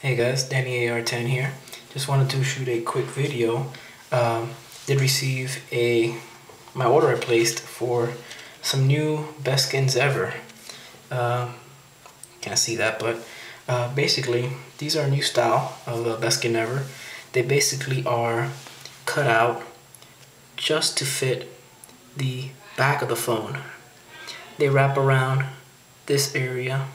Hey guys, Danny AR10 here. Just wanted to shoot a quick video. Did receive my order I placed for some new Bestskinsever. Can't see that, but basically these are a new style of Bestskinsever. They basically are cut out just to fit the back of the phone. They wrap around this area.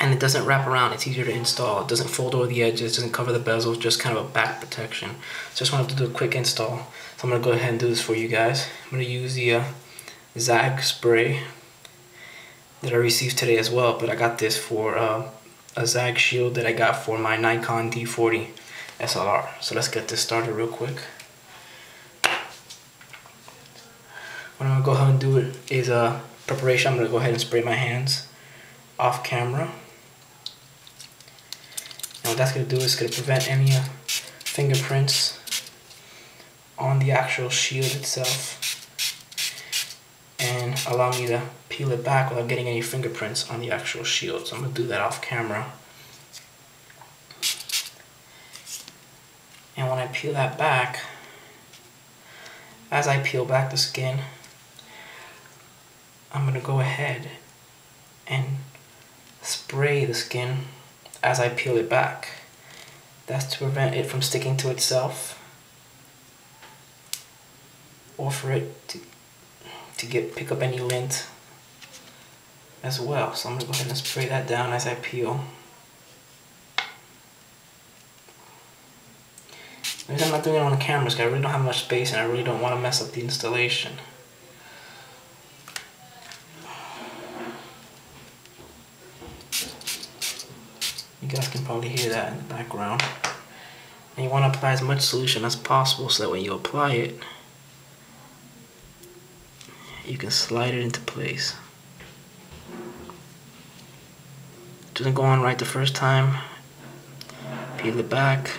And it doesn't wrap around, it's easier to install. It doesn't fold over the edges, doesn't cover the bezels, just kind of a back protection. So just wanted to do a quick install. So I'm gonna go ahead and do this for you guys. I'm gonna use the Zag spray that I received today as well, but I got this for a Zag shield that I got for my Nikon D40 SLR. So let's get this started real quick. What I'm gonna go ahead and do is preparation. I'm gonna go ahead and spray my hands off camera. And what that's going to do is going to prevent any fingerprints on the actual shield itself and allow me to peel it back without getting any fingerprints on the actual shield. So I'm going to do that off camera. And when I peel that back, as I peel back the skin, I'm going to go ahead and spray the skin as I peel it back. That's to prevent it from sticking to itself or for it to pick up any lint as well. So I'm going to go ahead and spray that down as I peel. The reason I'm not doing it on the camera is because I really don't have much space and I really don't want to mess up the installation. You guys can probably hear that in the background. And you want to apply as much solution as possible so that when you apply it, you can slide it into place. It doesn't go on right the first time. Peel it back.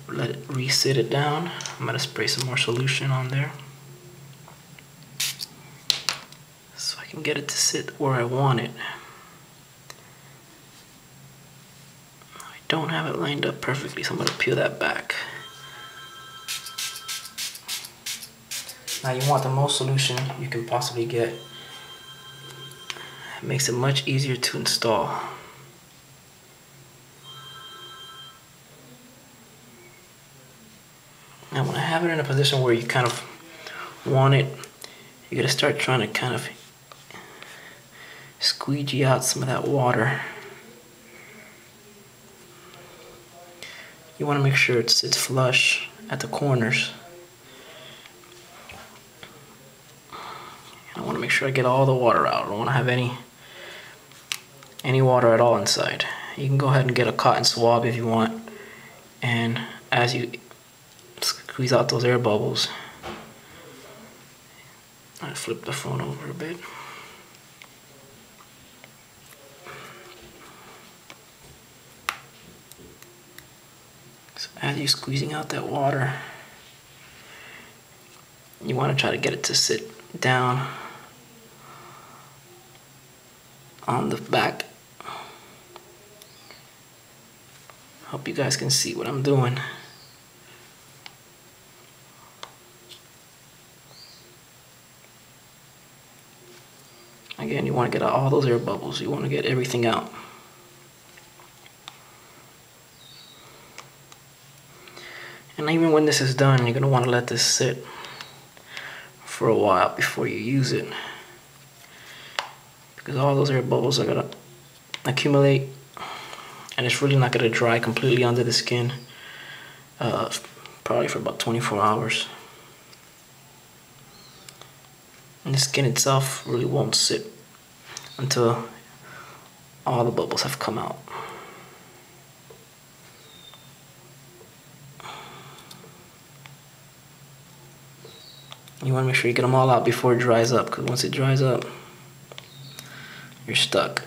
Let it resit it down. I'm going to spray some more solution on there so I can get it to sit where I want it. Don't have it lined up perfectly, so I'm going to peel that back. Now you want the most solution you can possibly get. It makes it much easier to install. Now when I have it in a position where you kind of want it, you're going to start trying to kind of squeegee out some of that water. You want to make sure it sits flush at the corners. I want to make sure I get all the water out. I don't want to have any water at all inside. You can go ahead and get a cotton swab if you want, and as you squeeze out those air bubbles, I flip the phone over a bit. So as you're squeezing out that water, you want to try to get it to sit down on the back. Hope you guys can see what I'm doing. Again, you want to get out all those air bubbles. You want to get everything out. And even when this is done, you're going to want to let this sit for a while before you use it, because all those air bubbles are going to accumulate and it's really not going to dry completely under the skin, probably for about 24 hours. And the skin itself really won't sit until all the bubbles have come out. You want to make sure you get them all out before it dries up, because once it dries up, you're stuck.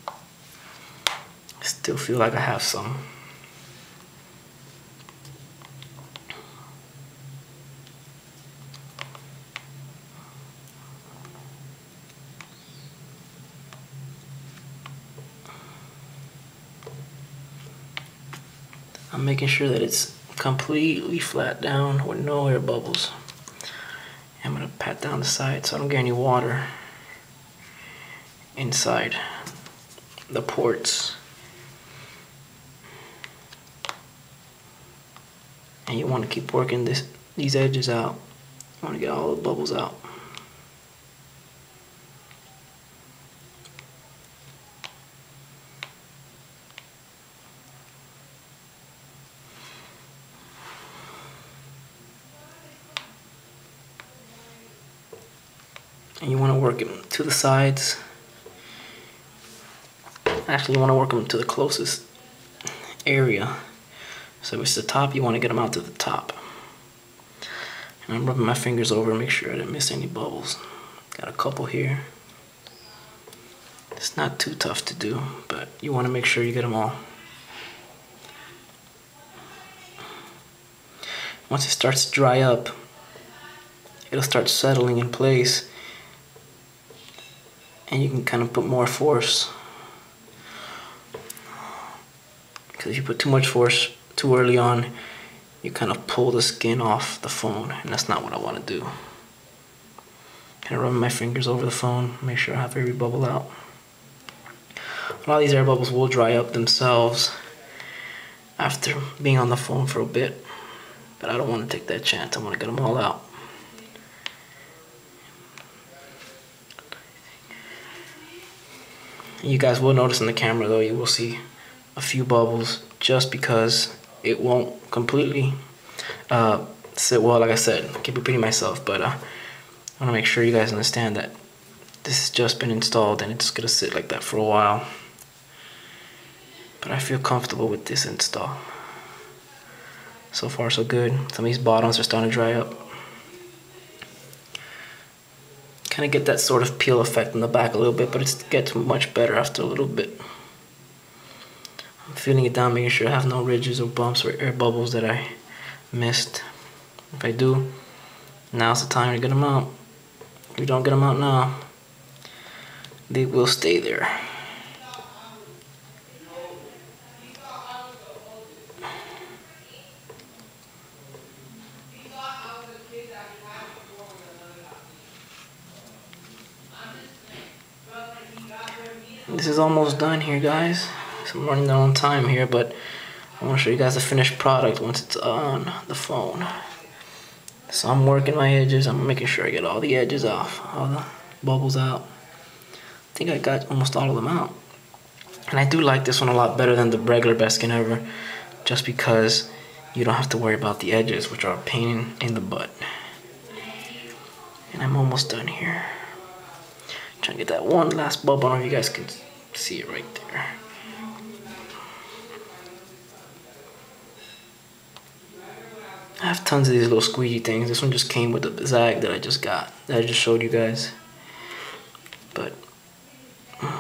I still feel like I have some. I'm making sure that it's completely flat down with no air bubbles. I'm gonna pat down the side so I don't get any water inside the ports. And you want to keep working these edges out. You want to get all the bubbles out. And you want to work them to the sides. Actually, you want to work them to the closest area. So if it's the top, you want to get them out to the top. And I'm rubbing my fingers over to make sure I didn't miss any bubbles. Got a couple here. It's not too tough to do, but you want to make sure you get them all. Once it starts to dry up, it'll start settling in place. And you can kind of put more force. Because if you put too much force too early on, you kind of pull the skin off the phone, and that's not what I want to do. Kind of rubbing my fingers over the phone, make sure I have every bubble out. A lot of these air bubbles will dry up themselves after being on the phone for a bit, but I don't want to take that chance. I want to get them all out. You guys will notice in the camera though, you will see a few bubbles just because it won't completely sit well. Like I said, I keep repeating myself, but I want to make sure you guys understand that this has just been installed and it's gonna sit like that for a while. But I feel comfortable with this install. So far so good. Some of these bottoms are starting to dry up. Kind of get that sort of peel effect in the back a little bit, but it gets much better after a little bit. I'm feeling it down, making sure I have no ridges or bumps or air bubbles that I missed. If I do, now's the time to get them out. If you don't get them out now, they will stay there. This is almost done here, guys. So I'm running down on time here, but I want to show you guys the finished product once it's on the phone. So I'm working my edges. I'm making sure I get all the edges off, all the bubbles out. I think I got almost all of them out. And I do like this one a lot better than the regular Bestskinsever, just because you don't have to worry about the edges, which are a pain in the butt. And I'm almost done here. Trying to get that one last bubble. I don't know if you guys can see it right there. I have tons of these little squeegee things. This one just came with the zag that I just got, that I just showed you guys. But I'm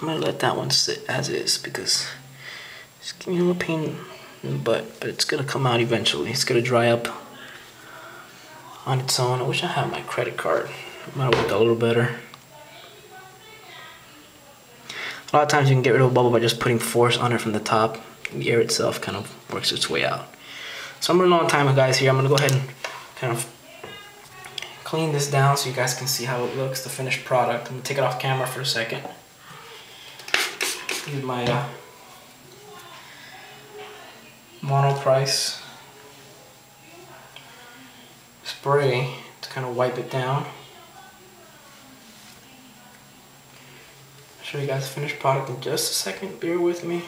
gonna let that one sit as is because it's giving me a little pain in the butt, but it's gonna come out eventually. It's gonna dry up on its own. I wish I had my credit card. It might have worked a little better. A lot of times you can get rid of a bubble by just putting force on it from the top. The air itself kind of works its way out. So I'm running on time, guys, here. I'm gonna go ahead and kind of clean this down so you guys can see how it looks, the finished product. I'm gonna take it off camera for a second. Use my Monoprice spray to kind of wipe it down. Show you guys the finished product in just a second. Bear with me.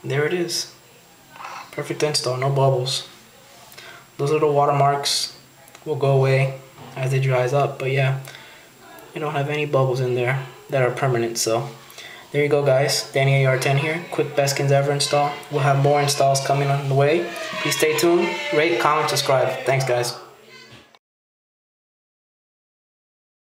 There it is. Perfect install, no bubbles. Those little watermarks will go away as it dries up, but yeah, you don't have any bubbles in there that are permanent. So there you go, guys. Danny AR10 here. Quick Bestskinsever install. We'll have more installs coming on the way. Please stay tuned. Rate, comment, subscribe. Thanks, guys.